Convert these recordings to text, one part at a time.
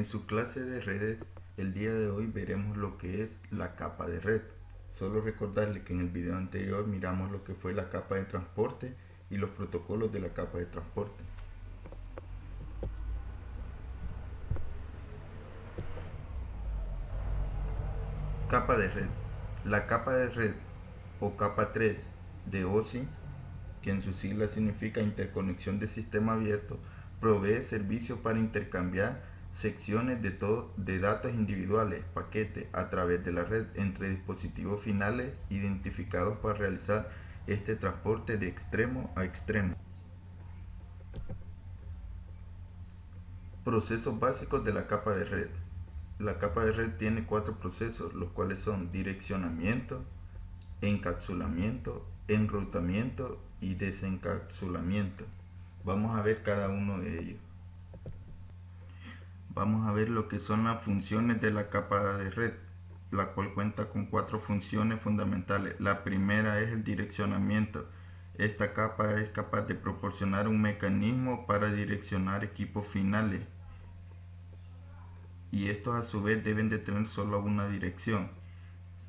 En su clase de redes, el día de hoy veremos lo que es la capa de red. Solo recordarle que en el video anterior miramos lo que fue la capa de transporte y los protocolos de la capa de transporte. Capa de red. La capa de red o capa 3 de OSI, que en sus siglas significa interconexión de sistema abierto, provee servicio para intercambiar secciones de datos individuales, paquetes, a través de la red entre dispositivos finales identificados para realizar este transporte de extremo a extremo. Procesos básicos de la capa de red. La capa de red tiene 4 procesos, los cuales son direccionamiento, encapsulamiento, enrutamiento y desencapsulamiento. Vamos a ver cada uno de ellos. Vamos a ver lo que son las funciones de la capa de red, la cual cuenta con 4 funciones fundamentales. La primera es el direccionamiento. Esta capa es capaz de proporcionar un mecanismo para direccionar equipos finales, y estos a su vez deben de tener solo una dirección.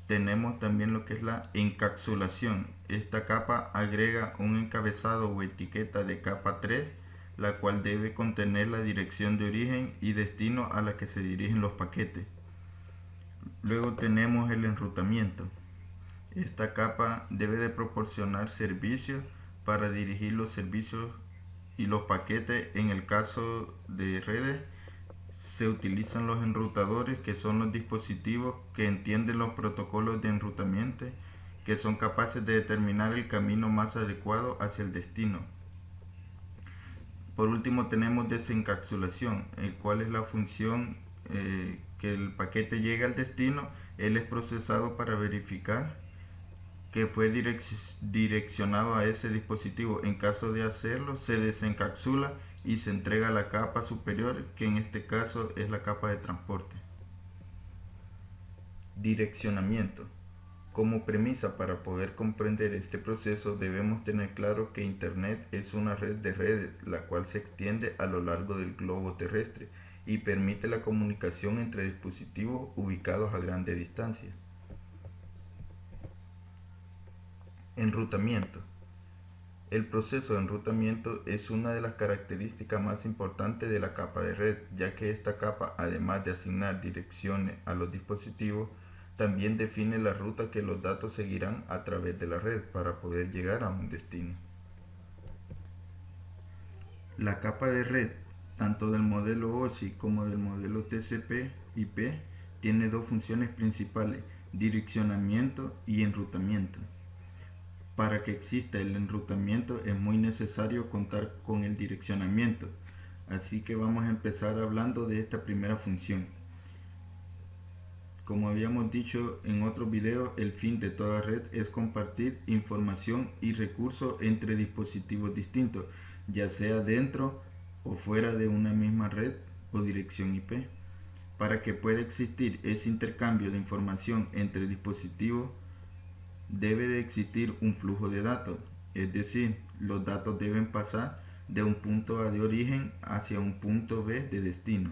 Tenemos también lo que es la encapsulación. Esta capa agrega un encabezado o etiqueta de capa 3, la cual debe contener la dirección de origen y destino a la que se dirigen los paquetes. Luego tenemos el enrutamiento. Esta capa debe de proporcionar servicios para dirigir los servicios y los paquetes. En el caso de redes, se utilizan los enrutadores, que son los dispositivos que entienden los protocolos de enrutamiento, que son capaces de determinar el camino más adecuado hacia el destino. Por último tenemos desencapsulación, el cual es la función que el paquete llegue al destino. Él es procesado para verificar que fue direccionado a ese dispositivo. En caso de hacerlo, se desencapsula y se entrega a la capa superior, que en este caso es la capa de transporte. Direccionamiento. Como premisa para poder comprender este proceso, debemos tener claro que Internet es una red de redes, la cual se extiende a lo largo del globo terrestre y permite la comunicación entre dispositivos ubicados a grande distancia. Enrutamiento. El proceso de enrutamiento es una de las características más importantes de la capa de red, ya que esta capa, además de asignar direcciones a los dispositivos, también define la ruta que los datos seguirán a través de la red para poder llegar a un destino. La capa de red, tanto del modelo OSI como del modelo TCP/IP, tiene dos funciones principales: direccionamiento y enrutamiento. Para que exista el enrutamiento es muy necesario contar con el direccionamiento, así que vamos a empezar hablando de esta primera función. Como habíamos dicho en otro video, el fin de toda red es compartir información y recursos entre dispositivos distintos, ya sea dentro o fuera de una misma red o dirección IP. Para que pueda existir ese intercambio de información entre dispositivos, debe de existir un flujo de datos, es decir, los datos deben pasar de un punto A de origen hacia un punto B de destino.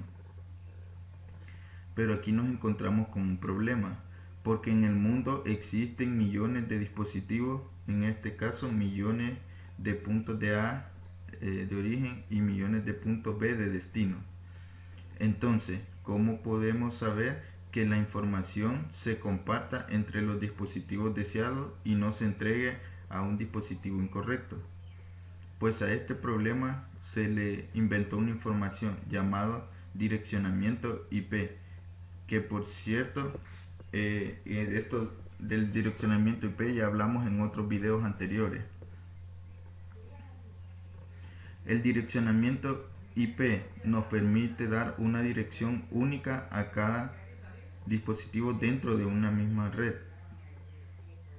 Pero aquí nos encontramos con un problema, porque en el mundo existen millones de dispositivos, en este caso millones de puntos de A de origen y millones de puntos B de destino. Entonces, ¿cómo podemos saber que la información se comparta entre los dispositivos deseados y no se entregue a un dispositivo incorrecto? Pues a este problema se le inventó una información llamada direccionamiento IP, que por cierto, esto del direccionamiento IP ya hablamos en otros videos anteriores. El direccionamiento IP nos permite dar una dirección única a cada dispositivos dentro de una misma red.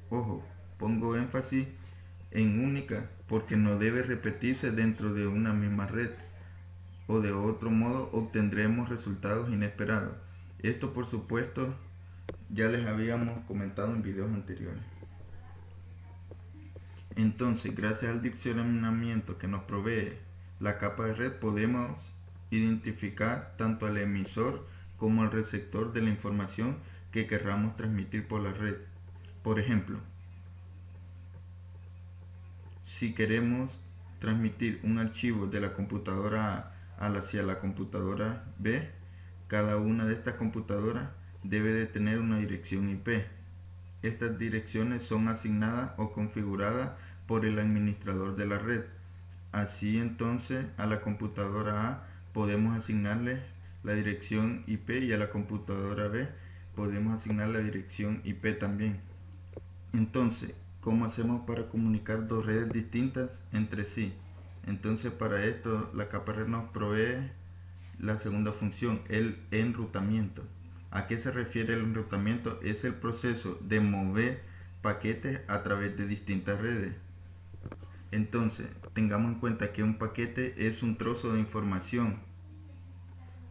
Ojo, pongo énfasis en única porque no debe repetirse dentro de una misma red, o de otro modo obtendremos resultados inesperados. Esto por supuesto ya les habíamos comentado en videos anteriores. Entonces, gracias al direccionamiento que nos provee la capa de red, podemos identificar tanto al emisor como al receptor de la información que querramos transmitir por la red. Por ejemplo, si queremos transmitir un archivo de la computadora A hacia la computadora B, cada una de estas computadoras debe de tener una dirección IP. Estas direcciones son asignadas o configuradas por el administrador de la red. Así entonces a la computadora A podemos asignarle la dirección IP y a la computadora B podemos asignar la dirección IP también. Entonces, ¿cómo hacemos para comunicar dos redes distintas entre sí? Entonces, para esto la capa red nos provee la segunda función, el enrutamiento. ¿A qué se refiere el enrutamiento? Es el proceso de mover paquetes a través de distintas redes. Entonces, tengamos en cuenta que un paquete es un trozo de información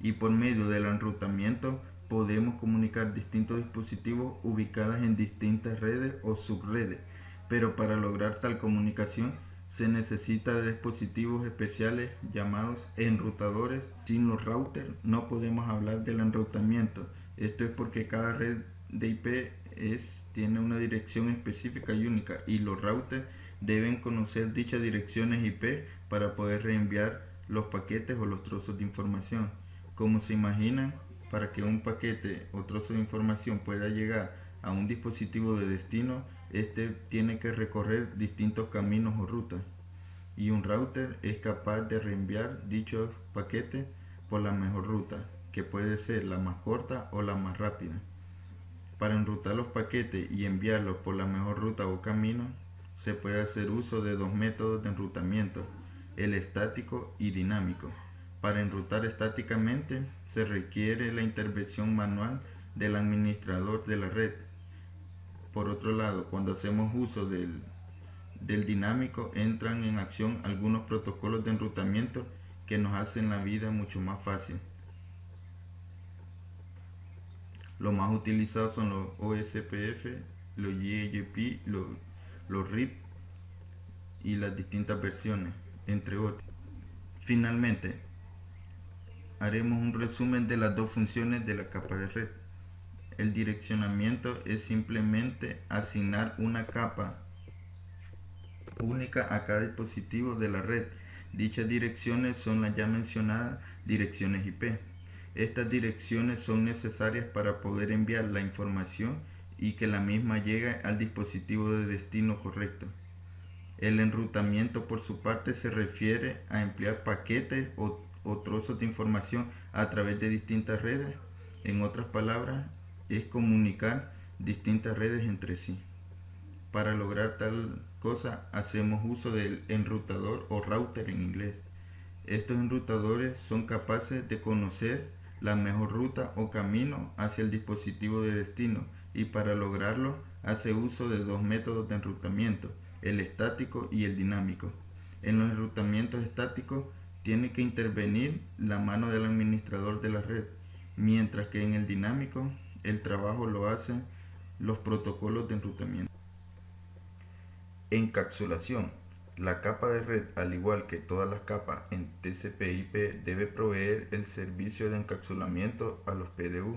y por medio del enrutamiento podemos comunicar distintos dispositivos ubicados en distintas redes o subredes, pero para lograr tal comunicación se necesita de dispositivos especiales llamados enrutadores. Sin los routers no podemos hablar del enrutamiento. Esto es porque cada red de IP tiene una dirección específica y única, y los routers deben conocer dichas direcciones IP para poder reenviar los paquetes o los trozos de información. Como se imaginan, para que un paquete o trozo de información pueda llegar a un dispositivo de destino, este tiene que recorrer distintos caminos o rutas, y un router es capaz de reenviar dichos paquetes por la mejor ruta, que puede ser la más corta o la más rápida. Para enrutar los paquetes y enviarlos por la mejor ruta o camino, se puede hacer uso de dos métodos de enrutamiento, el estático y dinámico. Para enrutar estáticamente se requiere la intervención manual del administrador de la red. Por otro lado, cuando hacemos uso del dinámico, entran en acción algunos protocolos de enrutamiento que nos hacen la vida mucho más fácil. Los más utilizados son los OSPF, los YGP, los RIP y las distintas versiones, entre otros. Finalmente, haremos un resumen de las dos funciones de la capa de red. El direccionamiento es simplemente asignar una capa única a cada dispositivo de la red. Dichas direcciones son las ya mencionadas direcciones IP. Estas direcciones son necesarias para poder enviar la información y que la misma llegue al dispositivo de destino correcto. El enrutamiento, por su parte, se refiere a emplear paquetes o trozos de información a través de distintas redes. En otras palabras, es comunicar distintas redes entre sí. Para lograr tal cosa, hacemos uso del enrutador o router en inglés. Estos enrutadores son capaces de conocer la mejor ruta o camino hacia el dispositivo de destino, y para lograrlo hace uso de dos métodos de enrutamiento, el estático y el dinámico. En los enrutamientos estáticos tiene que intervenir la mano del administrador de la red, mientras que en el dinámico el trabajo lo hacen los protocolos de enrutamiento. Encapsulación. La capa de red, al igual que todas las capas en TCP/IP, debe proveer el servicio de encapsulamiento a los PDU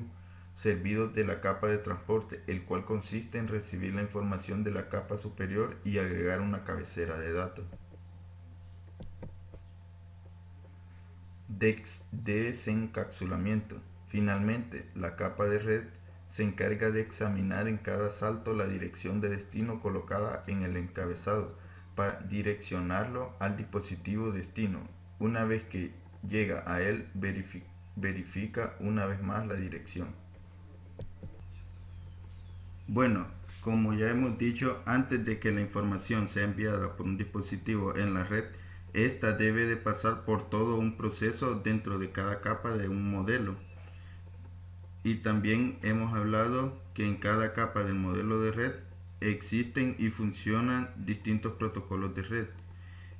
servidos de la capa de transporte, el cual consiste en recibir la información de la capa superior y agregar una cabecera de datos. Desencapsulamiento. Finalmente, la capa de red se encarga de examinar en cada salto la dirección de destino colocada en el encabezado para direccionarlo al dispositivo destino. Una vez que llega a él, verifica una vez más la dirección. Bueno, como ya hemos dicho, antes de que la información sea enviada por un dispositivo en la red, esta debe de pasar por todo un proceso dentro de cada capa de un modelo. Y también hemos hablado que en cada capa del modelo de red existen y funcionan distintos protocolos de red.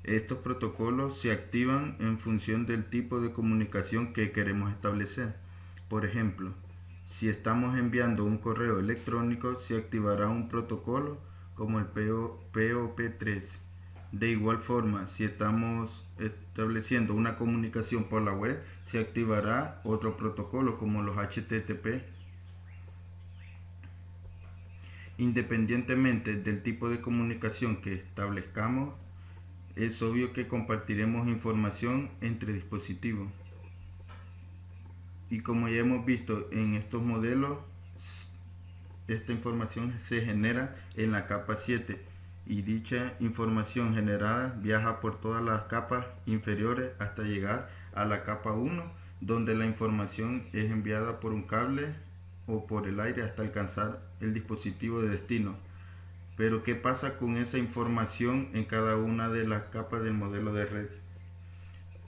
Estos protocolos se activan en función del tipo de comunicación que queremos establecer. Por ejemplo, si estamos enviando un correo electrónico, se activará un protocolo como el POP3. De igual forma, si estamos estableciendo una comunicación por la web, se activará otro protocolo como los HTTP. Independientemente del tipo de comunicación que establezcamos, es obvio que compartiremos información entre dispositivos. Y como ya hemos visto en estos modelos, esta información se genera en la capa 7 y dicha información generada viaja por todas las capas inferiores hasta llegar a la capa 1, donde la información es enviada por un cable o por el aire hasta alcanzar el dispositivo de destino. Pero ¿qué pasa con esa información en cada una de las capas del modelo de red?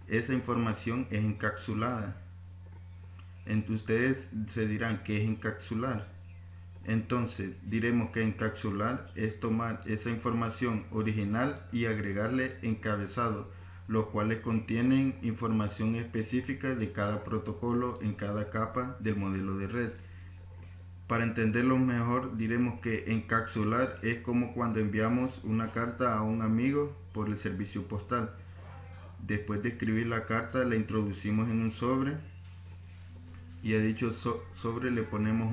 Esa información es encapsulada. Ustedes se dirán, ¿qué es encapsular? Entonces diremos que encapsular es tomar esa información original y agregarle encabezados, los cuales contienen información específica de cada protocolo en cada capa del modelo de red. Para entenderlo mejor, diremos que encapsular es como cuando enviamos una carta a un amigo por el servicio postal. Después de escribir la carta, la introducimos en un sobre y a dicho sobre le ponemos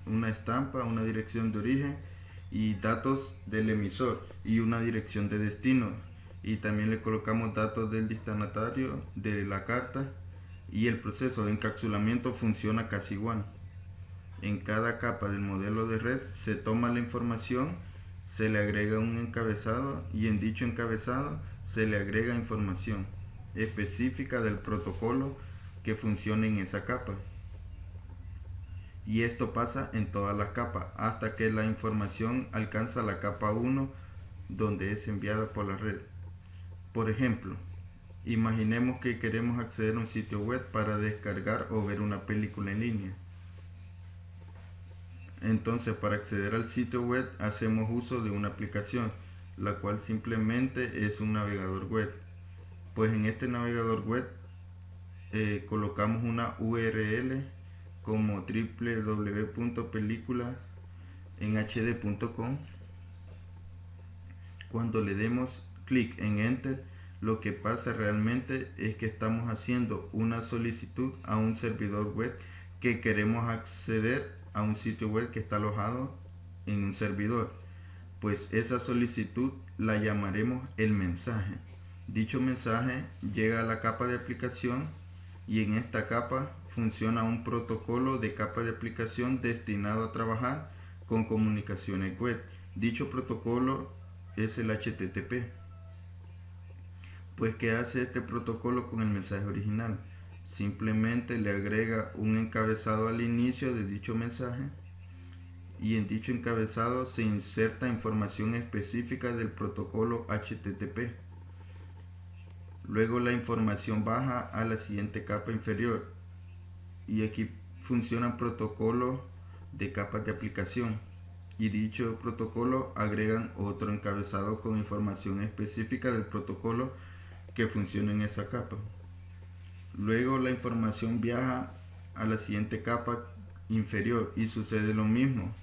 una estampa, una dirección de origen y datos del emisor y una dirección de destino. Y también le colocamos datos del destinatario de la carta, y el proceso de encapsulamiento funciona casi igual. En cada capa del modelo de red se toma la información, se le agrega un encabezado y en dicho encabezado se le agrega información específica del protocolo que funcione en esa capa. Y esto pasa en todas las capas hasta que la información alcanza la capa 1, donde es enviada por la red. Por ejemplo, imaginemos que queremos acceder a un sitio web para descargar o ver una película en línea. Entonces, para acceder al sitio web hacemos uso de una aplicación, la cual simplemente es un navegador web. Pues en este navegador web colocamos una URL como www.películasenhd.com. Cuando le demos clic en Enter, lo que pasa realmente es que estamos haciendo una solicitud a un servidor web que queremos acceder a un sitio web que está alojado en un servidor. Pues esa solicitud la llamaremos el mensaje. Dicho mensaje llega a la capa de aplicación y en esta capa funciona un protocolo de capa de aplicación destinado a trabajar con comunicaciones web. Dicho protocolo es el HTTP. Pues ¿qué hace este protocolo con el mensaje original? Simplemente le agrega un encabezado al inicio de dicho mensaje y en dicho encabezado se inserta información específica del protocolo HTTP. Luego la información baja a la siguiente capa inferior y aquí funcionan protocolos de capas de aplicación y dicho protocolo agregan otro encabezado con información específica del protocolo que funciona en esa capa. Luego la información viaja a la siguiente capa inferior y sucede lo mismo,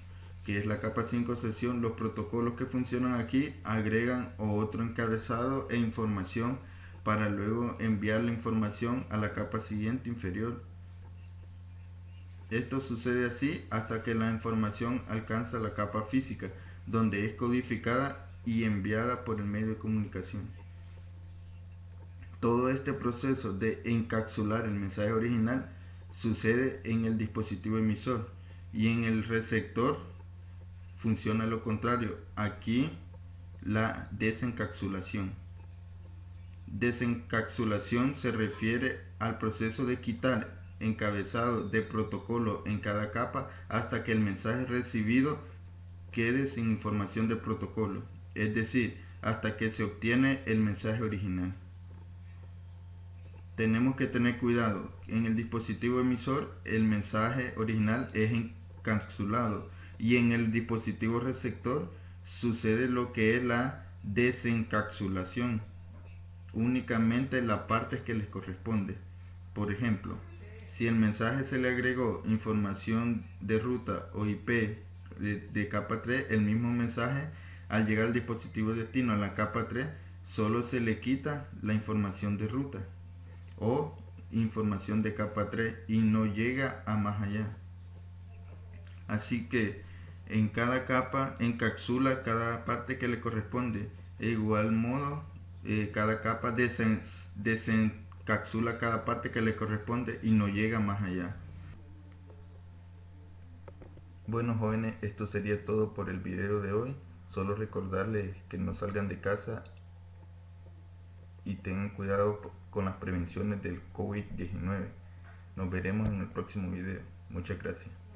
que es la capa 5 sesión. Los protocolos que funcionan aquí agregan otro encabezado e información para luego enviar la información a la capa siguiente inferior. Esto sucede así hasta que la información alcanza la capa física, donde es codificada y enviada por el medio de comunicación. Todo este proceso de encapsular el mensaje original sucede en el dispositivo emisor y en el receptor funciona lo contrario. Aquí la desencapsulación. Desencapsulación se refiere al proceso de quitar encabezado de protocolo en cada capa hasta que el mensaje recibido quede sin información de protocolo, es decir, hasta que se obtiene el mensaje original. Tenemos que tener cuidado. En el dispositivo emisor el mensaje original es encapsulado y en el dispositivo receptor sucede lo que es la desencapsulación, únicamente la parte que les corresponde. Por ejemplo, si el mensaje se le agregó información de ruta o IP de capa 3, el mismo mensaje al llegar al dispositivo destino a la capa 3 solo se le quita la información de ruta o información de capa 3 y no llega a más allá. Así que en cada capa encapsula cada parte que le corresponde. De igual modo, cada capa desencapsula cada parte que le corresponde y no llega más allá. Bueno, jóvenes, esto sería todo por el video de hoy. Solo recordarles que no salgan de casa y tengan cuidado con las prevenciones del COVID-19. Nos veremos en el próximo video. Muchas gracias.